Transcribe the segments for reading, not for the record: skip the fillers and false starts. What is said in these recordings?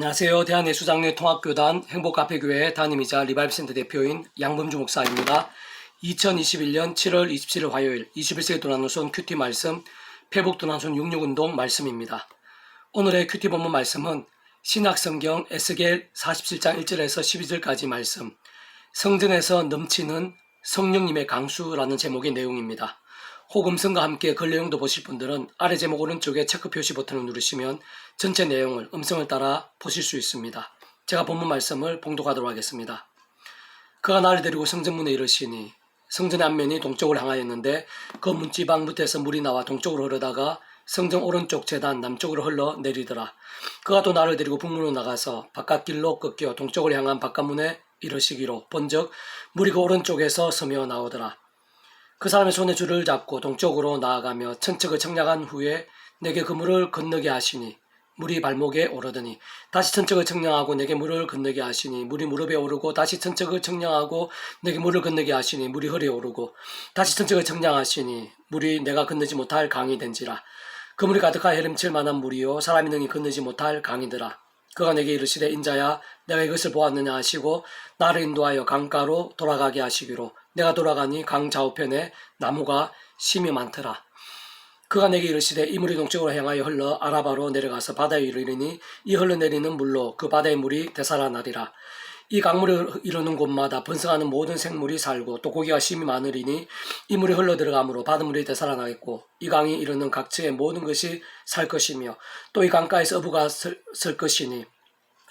안녕하세요. 대한예수장로회 통합교단 행복카페교회 담임이자 리바이브센터 대표인 양범주 목사입니다. 2021년 7월 27일 화요일 21세기 도난노선 큐티 말씀 페북도난손 66운동 말씀입니다. 오늘의 큐티 본문 말씀은 신약성경 에스겔 47장 1절에서 12절까지 말씀, 성전에서 넘치는 성령님의 강수라는 제목의 내용입니다. 혹음성과 함께 글 내용도 보실 분들은 아래 제목 오른쪽에 체크 표시 버튼을 누르시면 전체 내용을 음성을 따라 보실 수 있습니다. 제가 본문 말씀을 봉독하도록 하겠습니다. 그가 나를 데리고 성전문에 이르시니 성전의 앞면이 동쪽으로 향하였는데 그 문지방 밑에서 물이 나와 동쪽으로 흐르다가 성전 오른쪽 제단 남쪽으로 흘러 내리더라. 그가 또 나를 데리고 북문으로 나가서 바깥길로 꺾여 동쪽으로 향한 바깥문에 이르시기로 본즉 물이 그 오른쪽에서 서며 나오더라. 그 사람의 손에 줄을 잡고 동쪽으로 나아가며 천척을 청량한 후에 내게 그 물을 건너게 하시니 물이 발목에 오르더니 다시 천척을 청량하고 내게 물을 건너게 하시니 물이 무릎에 오르고 다시 천척을 청량하고 내게 물을 건너게 하시니 물이 허리에 오르고 다시 천척을 청량하시니 물이 내가 건너지 못할 강이 된지라. 그 물이 가득하 헤름칠 만한 물이요 사람이 능히 건너지 못할 강이더라. 그가 내게 이르시되 인자야 내가 이것을 보았느냐 하시고 나를 인도하여 강가로 돌아가게 하시기로 내가 돌아가니 강 좌우편에 나무가 심이 많더라. 그가 내게 이르시되 이 물이 동쪽으로 향하여 흘러 아라바로 내려가서 바다에 이르리니 이 흘러내리는 물로 그 바다의 물이 되살아나리라. 이 강물을 이루는 곳마다 번성하는 모든 생물이 살고 또 고기가 심이 많으리니 이 물이 흘러들어가므로 바닷물이 되살아나겠고 이 강이 이루는 각처의 모든 것이 살 것이며 또 이 강가에서 어부가 설 것이니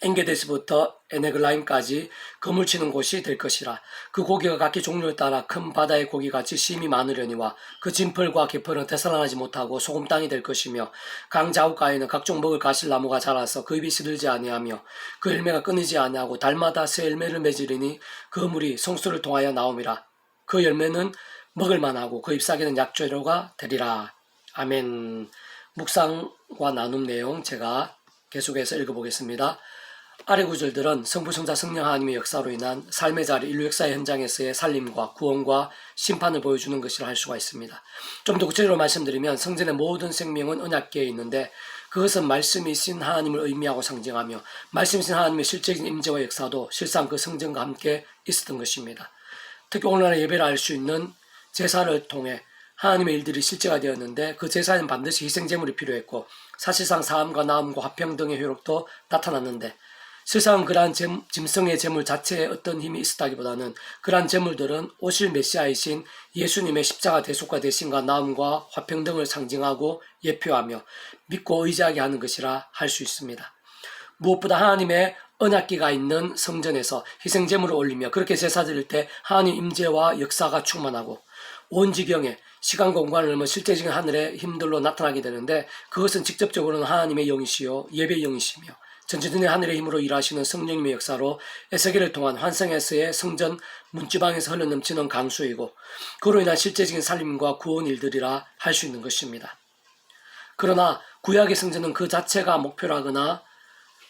엔게데스부터 에네글라임까지 그물치는 곳이 될 것이라. 그 고기가 각기 종류에 따라 큰 바다의 고기같이 심이 많으려니와 그 진펄과 개펄은 되살아나지 못하고 소금 땅이 될 것이며 강 좌우가에는 각종 먹을 가실나무가 자라서 그 잎이 시들지 아니하며 그 열매가 끊이지 아니하고 달마다 새 열매를 맺으리니 그 물이 성수를 통하여 나옴이라. 그 열매는 먹을 만하고 그 잎사귀는 약재료가 되리라. 아멘. 묵상과 나눔 내용 제가 계속해서 읽어보겠습니다. 아래 구절들은 성부, 성자, 성령 하나님의 역사로 인한 삶의 자리, 인류 역사의 현장에서의 살림과 구원과 심판을 보여주는 것이라 할 수가 있습니다. 좀 더 구체적으로 말씀드리면 성전의 모든 생명은 언약궤에 있는데 그것은 말씀이신 하나님을 의미하고 상징하며 말씀이신 하나님의 실제적인 임재와 역사도 실상 그 성전과 함께 있었던 것입니다. 특히 오늘날 예배를 알 수 있는 제사를 통해 하나님의 일들이 실제가 되었는데 그 제사에는 반드시 희생제물이 필요했고 사실상 사함과 나음과 화평 등의 효력도 나타났는데 세상은 그러한 짐승의 제물 자체에 어떤 힘이 있었다기보다는 그러한 제물들은 오실 메시아이신 예수님의 십자가 대속과 대신과 나음과 화평 등을 상징하고 예표하며 믿고 의지하게 하는 것이라 할 수 있습니다. 무엇보다 하나님의 언약궤가 있는 성전에서 희생제물을 올리며 그렇게 제사 드릴 때 하나님 임재와 역사가 충만하고 온 지경에 시간 공간을 넘어 실제적인 하늘의 힘들로 나타나게 되는데 그것은 직접적으로는 하나님의 영이시요 예배의 영이시며 전지전능의 하늘의 힘으로 일하시는 성령님의 역사로 에스겔을 통한 환상에서의 성전 문지방에서 흘러넘치는 강수이고 그로 인한 실제적인 살림과 구원 일들이라 할 수 있는 것입니다. 그러나 구약의 성전은 그 자체가 목표라거나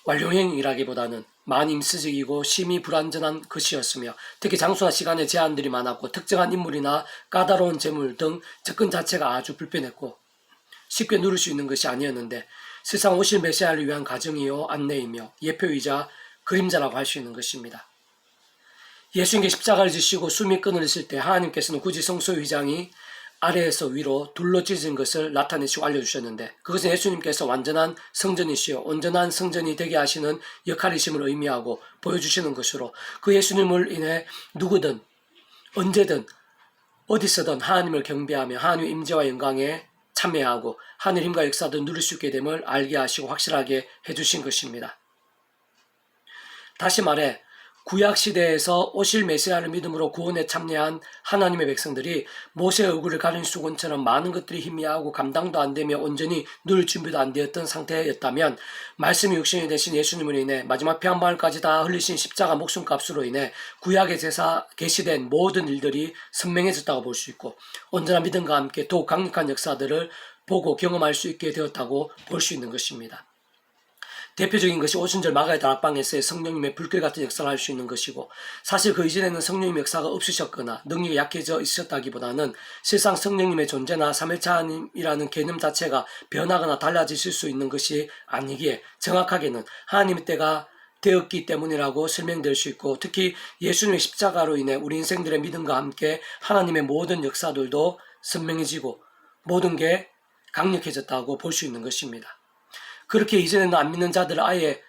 완료형이라기보다는 많이 임시적이고 심히 불완전한 것이었으며 특히 장소나 시간의 제한들이 많았고 특정한 인물이나 까다로운 제물 등 접근 자체가 아주 불편했고 쉽게 누릴 수 있는 것이 아니었는데 세상 오실 메시아를 위한 가정이요 안내이며 예표이자 그림자라고 할 수 있는 것입니다. 예수님께 십자가를 지시고 숨이 끊어졌을 때 하나님께서는 굳이 성소의 휘장이 아래에서 위로 둘러 찢은 것을 나타내시고 알려주셨는데 그것은 예수님께서 완전한 성전이시요 온전한 성전이 되게 하시는 역할이심을 의미하고 보여주시는 것으로 그 예수님을 인해 누구든 언제든 어디서든 하나님을 경배하며 하나님의 임재와 영광에 참여하고 하늘 힘과 역사도 누릴 수 있게 됨을 알게 하시고 확실하게 해주신 것입니다. 다시 말해 구약시대에서 오실 메시아를 믿음으로 구원에 참여한 하나님의 백성들이 모세의 얼굴을 가린 수건처럼 많은 것들이 희미하고 감당도 안 되며 온전히 누릴 준비도 안 되었던 상태였다면 말씀이 육신이 되신 예수님으로 인해 마지막 피 한 방울까지 다 흘리신 십자가 목숨값으로 인해 구약의 제사 계시된 모든 일들이 선명해졌다고 볼 수 있고 온전한 믿음과 함께 더욱 강력한 역사들을 보고 경험할 수 있게 되었다고 볼 수 있는 것입니다. 대표적인 것이 오순절 마가의 다락방에서의 성령님의 불길 같은 역사를 할 수 있는 것이고, 사실 그 이전에는 성령님의 역사가 없으셨거나 능력이 약해져 있었다기보다는 실상 성령님의 존재나 삼일차 하나님이라는 개념 자체가 변하거나 달라지실 수 있는 것이 아니기에 정확하게는 하나님의 때가 되었기 때문이라고 설명될 수 있고, 특히 예수님의 십자가로 인해 우리 인생들의 믿음과 함께 하나님의 모든 역사들도 선명해지고 모든 게 강력해졌다고 볼 수 있는 것입니다. 그렇게 이전에는 안 믿는 자들을 아예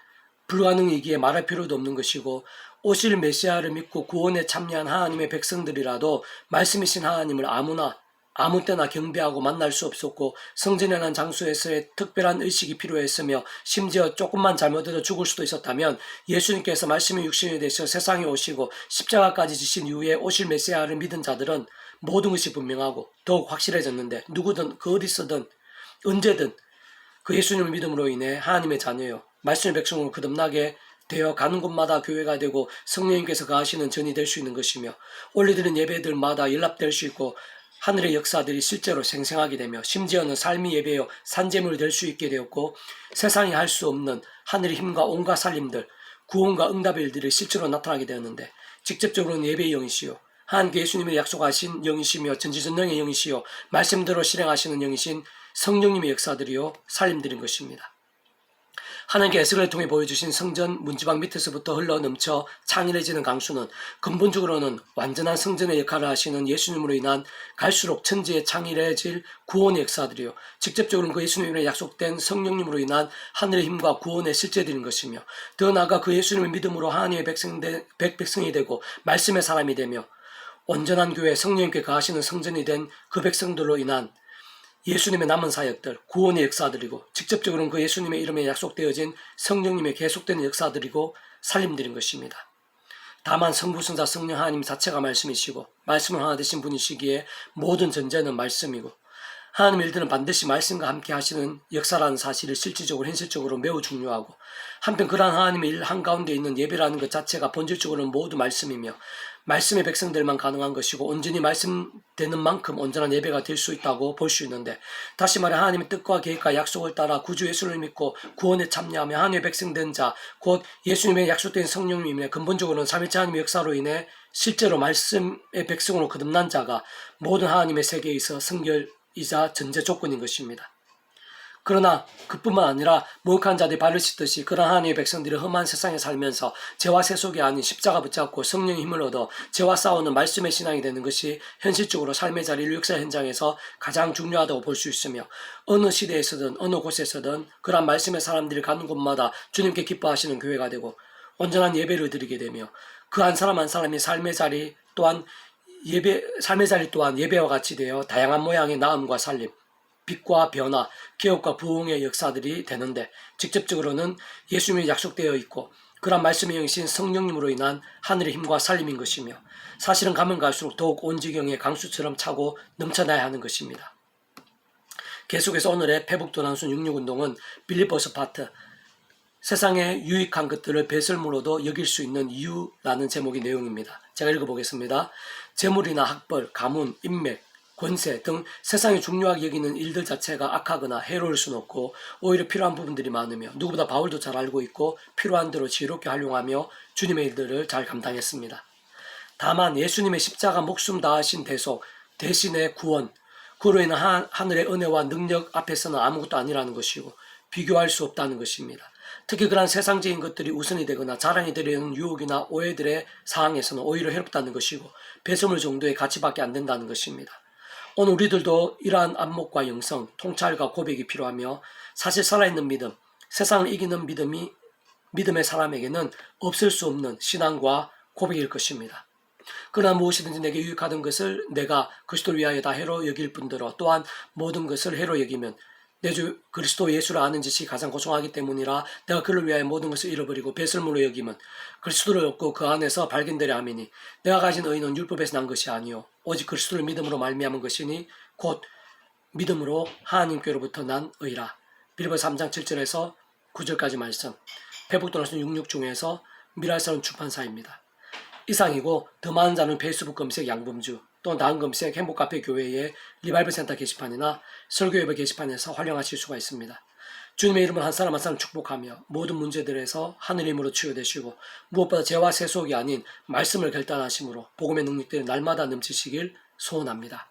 불가능이기에 말할 필요도 없는 것이고, 오실 메시아를 믿고 구원에 참여한 하나님의 백성들이라도 말씀이신 하나님을 아무 때나 경배하고 만날 수 없었고, 성전이라는 장소에서의 특별한 의식이 필요했으며 심지어 조금만 잘못해도 죽을 수도 있었다면, 예수님께서 말씀의 육신이 되셔 세상에 오시고 십자가까지 지신 이후에 오실 메시아를 믿은 자들은 모든 것이 분명하고 더욱 확실해졌는데, 누구든 그 어디서든 언제든 그 예수님을 믿음으로 인해 하나님의 자녀요 말씀의 백성으로 거듭나게 되어 가는 곳마다 교회가 되고 성령님께서 거하시는 전이 될 수 있는 것이며, 올려드린 예배들마다 연락될 수 있고 하늘의 역사들이 실제로 생생하게 되며, 심지어는 삶이 예배여 산재물이 될 수 있게 되었고, 세상이 할 수 없는 하늘의 힘과 온갖 살림들, 구원과 응답의 일들이 실제로 나타나게 되었는데, 직접적으로는 예배의 영이시요 하나님께 예수님이 약속하신 영이시며 전지전능의 영이시요 말씀대로 실행하시는 영이신 성령님의 역사들이요 살림들인 것입니다. 하나님께 에스겔을 통해 보여주신 성전 문지방 밑에서부터 흘러넘쳐 창일해지는 강수는 근본적으로는 완전한 성전의 역할을 하시는 예수님으로 인한 갈수록 천지에 창일해질 구원의 역사들이요 직접적으로는 그 예수님으로 약속된 성령님으로 인한 하늘의 힘과 구원의 실제들인 것이며, 더 나아가 그 예수님을 믿음으로 하나님의 백성이 되고 말씀의 사람이 되며 온전한 교회 성령님께 거하시는 성전이 된 그 백성들로 인한 예수님의 남은 사역들, 구원의 역사들이고, 직접적으로는 그 예수님의 이름에 약속되어진 성령님의 계속되는 역사들이고 살림들인 것입니다. 다만 성부성자 성령 하나님 자체가 말씀이시고 말씀을 하나 되신 분이시기에 모든 전제는 말씀이고, 하나님의 일들은 반드시 말씀과 함께 하시는 역사라는 사실을 실질적으로 현실적으로 매우 중요하고, 한편 그러한 하나님의 일 한가운데 있는 예배라는 것 자체가 본질적으로는 모두 말씀이며 말씀의 백성들만 가능한 것이고, 온전히 말씀되는 만큼 온전한 예배가 될 수 있다고 볼 수 있는데, 다시 말해 하나님의 뜻과 계획과 약속을 따라 구주 예수를 믿고 구원에 참여하며 하나님의 백성된 자, 곧 예수님의 약속된 성령님의 근본적으로는 삼위일체 하나님의 역사로 인해 실제로 말씀의 백성으로 거듭난 자가 모든 하나님의 세계에 있어 성결이자 전제 조건인 것입니다. 그러나 그뿐만 아니라 모욕한 자들이 발을 씻듯이 그런 하나님의 백성들이 험한 세상에 살면서 죄와 세속이 아닌 십자가 붙잡고 성령의 힘을 얻어 죄와 싸우는 말씀의 신앙이 되는 것이 현실적으로 삶의 자리 역사 현장에서 가장 중요하다고 볼 수 있으며, 어느 시대에서든 어느 곳에서든 그런 말씀의 사람들이 가는 곳마다 주님께 기뻐하시는 교회가 되고 온전한 예배를 드리게 되며, 그 한 사람 한 사람이 삶의 자리 또한 예배와 같이 되어 다양한 모양의 나음과 살림, 빛과 변화, 개혁과 부흥의 역사들이 되는데, 직접적으로는 예수님이 약속되어 있고 그런 말씀의 영이신 성령님으로 인한 하늘의 힘과 살림인 것이며, 사실은 가면 갈수록 더욱 온 지경의 강수처럼 차고 넘쳐나야 하는 것입니다. 계속해서 오늘의 페북도난순 66운동은 빌리포스 파트, 세상에 유익한 것들을 배설물로도 여길 수 있는 이유라는 제목의 내용입니다. 제가 읽어보겠습니다. 재물이나 학벌, 가문, 인맥, 권세 등 세상이 중요하게 여기는 일들 자체가 악하거나 해로울 수는 없고 오히려 필요한 부분들이 많으며, 누구보다 바울도 잘 알고 있고 필요한 대로 지혜롭게 활용하며 주님의 일들을 잘 감당했습니다. 다만 예수님의 십자가 목숨 다하신 대속, 대신의 구원, 그로 인한 하늘의 은혜와 능력 앞에서는 아무것도 아니라는 것이고 비교할 수 없다는 것입니다. 특히 그러한 세상적인 것들이 우선이 되거나 자랑이 되려는 유혹이나 오해들의 상황에서는 오히려 해롭다는 것이고 배설물 정도의 가치밖에 안 된다는 것입니다. 오늘 우리들도 이러한 안목과 영성, 통찰과 고백이 필요하며, 사실 살아있는 믿음, 세상을 이기는 믿음의 사람에게는 없을 수 없는 신앙과 고백일 것입니다. 그러나 무엇이든지 내게 유익하던 것을 내가 그리스도를 위하여 다 해로 여길 뿐더러 또한 모든 것을 해로 여기면 내 주 그리스도 예수를 아는 지식이 가장 고송하기 때문이라 내가 그를 위하여 모든 것을 잃어버리고 배설물로 여기면 그리스도를 얻고 그 안에서 발견되려 함이니, 내가 가진 의는 율법에서 난 것이 아니요 오직 그리스도를 믿음으로 말미암은 것이니 곧 믿음으로 하나님께로부터 난 의라. 빌립보서 3장 7절에서 9절까지 말씀, 페북도난순 66 중에서 미랄사론 출판사입니다. 이상이고 더 많은 자는 페이스북 검색 양범주, 또 다음 검색 행복카페 교회의 리바이벌 센터 게시판이나 설교예배 게시판에서 활용하실 수가 있습니다. 주님의 이름으로 한 사람 한 사람 축복하며 모든 문제들에서 하늘의 힘으로 치유되시고 무엇보다 죄와 세속이 아닌 말씀을 결단하심으로 복음의 능력들이 날마다 넘치시길 소원합니다.